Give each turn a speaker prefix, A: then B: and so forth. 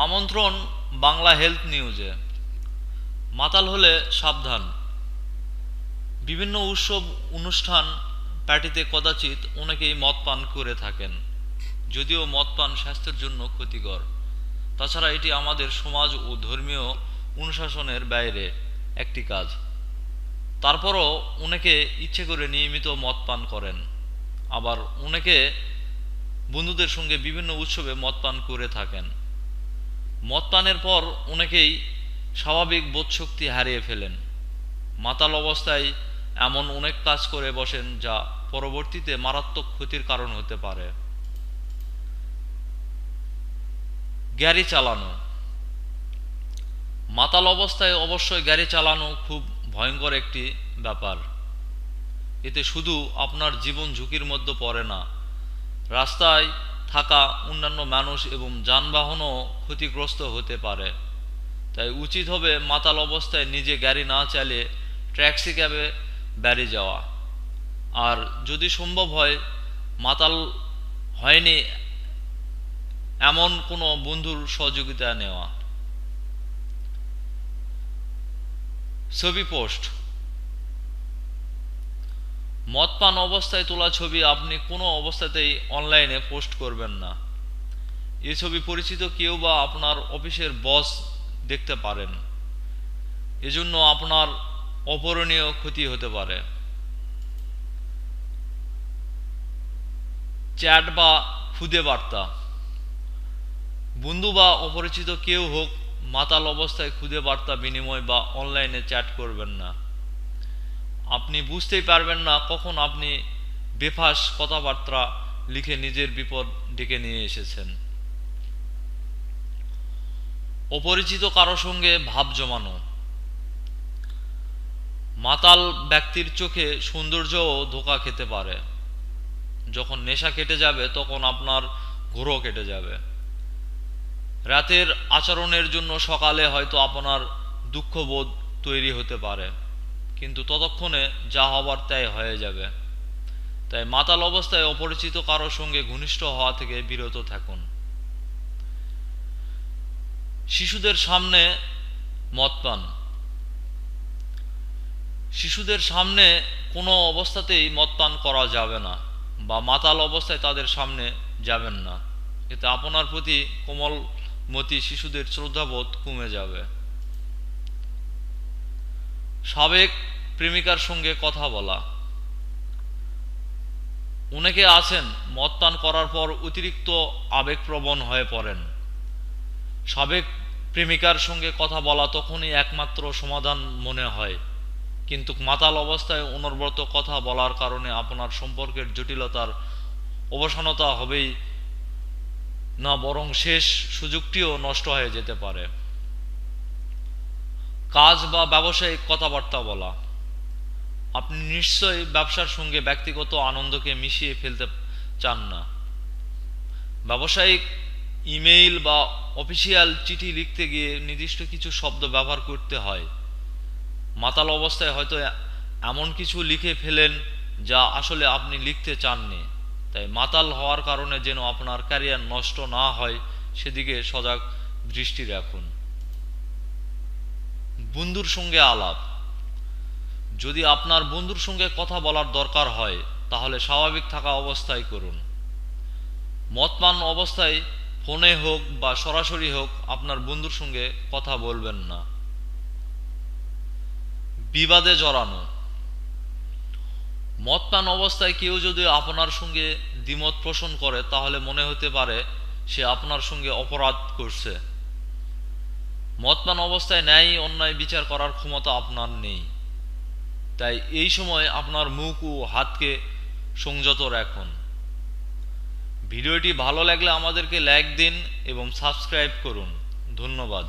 A: আমন্ত্রণ বাংলা হেলথ নিউজে। মাতাল হলে সাবধান। বিভিন্ন উৎসব অনুষ্ঠান পার্টিতে কদাচিৎ অনেকেই মদ পান করে থাকেন, যদিও মদ পান স্বাস্থ্যের জন্য ক্ষতিকর। তাছাড়া এটি আমাদের সমাজ ও ধর্মীয় অনুশাসনের বাইরে একটি কাজ। তারপরও অনেকে ইচ্ছে করে নিয়মিত মদ পান করেন, আবার অনেকে বন্ধুদের সঙ্গে বিভিন্ন উৎসবে মদ পান করে থাকেন। মদ পানের পর অনেকেই স্বাভাবিক বোধশক্তি হারিয়ে ফেলেন। মাতাল অবস্থায় এমন অনেক কাজ করে বসেন যা পরবর্তীতে মারাত্মক ক্ষতির কারণ হতে পারে। গাড়ি চালানো। মাতাল অবস্থায় অবশ্যই গাড়ি চালানো খুব ভয়ঙ্কর একটি ব্যাপার। এতে শুধু আপনার জীবন ঝুঁকির মধ্যে পড়ে না, রাস্তায় থাকা অন্যান্য মানুষ এবং যানবাহনও ক্ষতিগ্রস্ত হতে পারে। তাই উচিত হবে মাতাল অবস্থায় নিজে গাড়ি না চালিয়ে ট্যাক্সি ক্যাবে বেরিয়ে যাওয়া, আর যদি সম্ভব হয় মাতাল হয়নি এমন কোনো বন্ধুর সহযোগিতা নেওয়া। ছবি পোস্ট। মদ পান অবস্থায় তোলা ছবি আপনি কোনো অবস্থাতেই অনলাইনে পোস্ট করবেন না। এই ছবি পরিচিত কেউ বা আপনার অফিসের বস দেখতে পারেন, এজন্য আপনার অপূরণীয় ক্ষতি হতে পারে। চ্যাট বা খুদে বার্তা। বন্ধু বা অপরিচিত কেউ হোক, মাতাল অবস্থায় খুদে বার্তা বিনিময় বা অনলাইনে চ্যাট করবেন না। আপনি বুঝতেই পারবেন না কখন আপনি বেফাঁস কথাবার্তা লিখে নিজের বিপদ ডেকে নিয়ে এসেছেন। অপরিচিত কারো সঙ্গে ভাব জমানো। মাতাল ব্যক্তির চোখে সৌন্দর্যও ধোঁকা খেতে পারে। যখন নেশা কেটে যাবে তখন আপনার ঘোরও কেটে যাবে। রাতের আচরণের জন্য সকালে হয়তো আপনার দুঃখবোধ তৈরি হতে পারে, কিন্তু ততক্ষণে যা হবার তাই হয়ে যাবে। তাই মাতাল অবস্থায় অপরিচিত কারোর সঙ্গে ঘনিষ্ঠ হওয়া থেকে বিরত থাকুন। শিশুদের সামনে মদ পান। শিশুদের সামনে কোনো অবস্থাতেই মদ পান করা যাবে না, বা মাতাল অবস্থায় তাদের সামনে যাবেন না। এতে আপনার প্রতি কোমলমতি শিশুদের শ্রদ্ধাবোধ কমে যাবে। সাবেক প্রেমিকার সঙ্গে কথা বলা। অনেকে আছেন মদ পান করার পর অতিরিক্ত আবেগপ্রবণ হয়ে পড়েন। সাবেক প্রেমিকার সঙ্গে কথা বলা তখনই একমাত্র সমাধান মনে হয়, কিন্তু মাতাল অবস্থায় অনবরত কথা বলার কারণে আপনার সম্পর্কের জটিলতার অবসানতা হবেই না, বরং শেষ সুযোগটিও নষ্ট হয়ে যেতে পারে। কাজ বা ব্যবসায়িক কথাবার্তা বলা। আপনি নিশ্চয়ই ব্যবসার সঙ্গে ব্যক্তিগত আনন্দকে মিশিয়ে ফেলতে চান না। ব্যবসায়িক ইমেইল বা অফিসিয়াল চিঠি লিখতে গিয়ে নির্দিষ্ট কিছু শব্দ ব্যবহার করতে হয়। মাতাল অবস্থায় হয়তো এমন কিছু লিখে ফেলেন যা আসলে আপনি লিখতে চাননি। তাই মাতাল হওয়ার কারণে যেন আপনার ক্যারিয়ার নষ্ট না হয় সেদিকে সজাগ দৃষ্টি রাখুন। বন্ধুর সঙ্গে আলাপ। যদি আপনার বন্ধুর সঙ্গে কথা বলার দরকার হয় তাহলে স্বাভাবিক থাকা অবস্থায় করুন। মদ পান অবস্থায় ফোনে হোক বা সরাসরি হোক আপনার বন্ধুর সঙ্গে কথা বলবেন না। বিবাদে জড়ানো। মদ পান অবস্থায় কেউ যদি আপনার সঙ্গে দ্বিমত পোষণ করে তাহলে মনে হতে পারে সে আপনার সঙ্গে অপরাধ করছে। মদ পান অবস্থায় ন্যায় অন্যায় বিচার করার ক্ষমতা আপনার নেই। তাই এই সময় আপনার মুখ ও হাতকে সংযত রাখুন। ভিডিওটি ভালো লাগলে আমাদেরকে লাইক দিন এবং সাবস্ক্রাইব করুন। ধন্যবাদ।